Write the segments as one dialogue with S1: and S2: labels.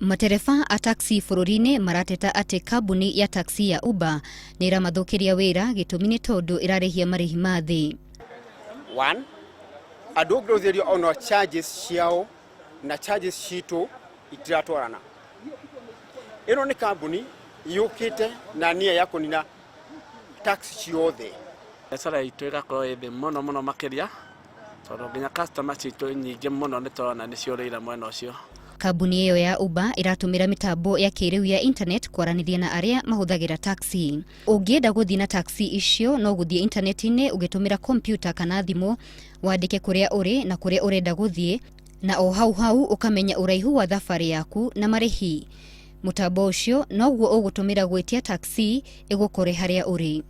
S1: Matereba a taxi bururi-ini marateta ati kambuni ya taxi ya Uber ni iramathukiria wira gitumi ni tondu irarihia marihi ma thi.
S2: One, adogrotherio ono charges ciao na charges citu itiratwarana. Ino ni kambuni yukite na nia ya kunina taxi ciothe.
S3: Biacara itu igakorwo ithi muno makiria tondu nginya customer citu nyingi muno ni turona ni ciurira mwena ucio.
S1: Kambuni iyo ya Uber iratumira mitambo ya kiriu ya internet kwaranithia na aria mahuthagira taxi. Ungienda guthii na taxi icio no guthie internet-ini ugitumira computer kana thimu, wandike kuria uri na kuria urenda guthie, na o hau ukamenya uraihu wa thafari yaku na marihi. Mutambo ucio noguo ugutumira gwitia taxi igukore haria uri.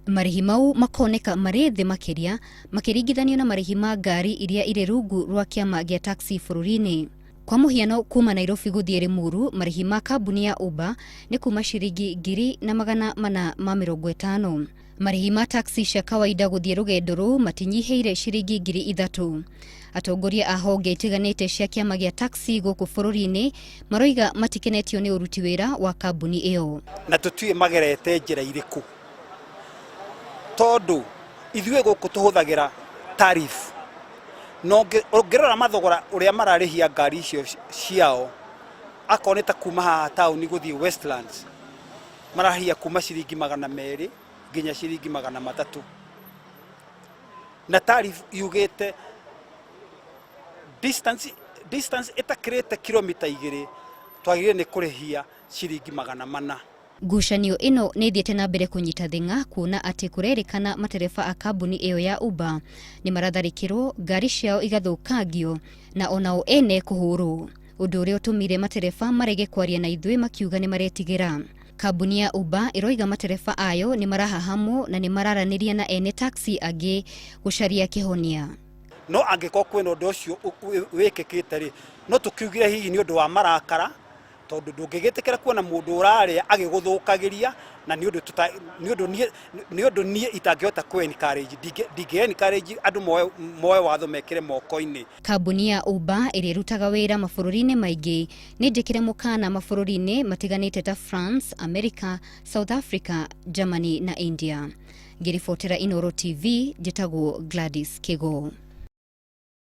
S1: Marihi mau makoneka mari thi makiria makiringithanio na marihi ma ngari iria iri rungu rwa kiama gia taxi bururi-ini. Kwa muhiano kuma Nairobi guthie Limuru, marihi ma kambuni ya Uber ni kuma ciringi 450. Marihi ma taxi cia kawaida guthie rugendo ru matinyiheire ciringi 3,000. Atongoria a honge itiganite cia kiama gia taxi guku bururi-ini maroiga matikenetio ni uruti wira wa kambuni iyo.
S4: Na tutue magerete njira iriku tondu ithue guku tuhuthagira tariff no ongerera mathogora uria mararihia ngari icio ciao akoneta kuma haha tauni guthie Westlands marahia kuma ciringi 200 nginya ciringi 300 na tariff yugite distance etakrete kilomita 2 twagire ni kurihia ciringi 400.
S1: Ngucanio ino ni thiete na mbere kunyita thinga kuona ati kurerikana matereba a kambuni iyo ya Uber ni maratharikirwo, ngari ciao igathukangio na onao ene kuhuru. Undu uria utumire matereba marege kwaria na ithui makiuga ni maretigira. Kambuni ya Uber iroiga matereba ayo ni marahahamwo na ni mararaniria na ene taxi angi gucaria kihonia.
S4: No angiko kwena undu ucio wikikite ri no tukiugire hihi ni undu wa marakara tondu ndungigitikira kuona mundu uraria agiguthukagiria na ni undu nie itangihota ku encourage encourage andu moe watho mekire moko-ini.
S1: Kambuni ya Uber irirutaga wira mabururi-ini maingi ni njikire mukana mabururi-ini matiganite ta France, America, South Africa, Germany na India. Ngiribotera Inooro TV, njitagwo Gladys Kigo.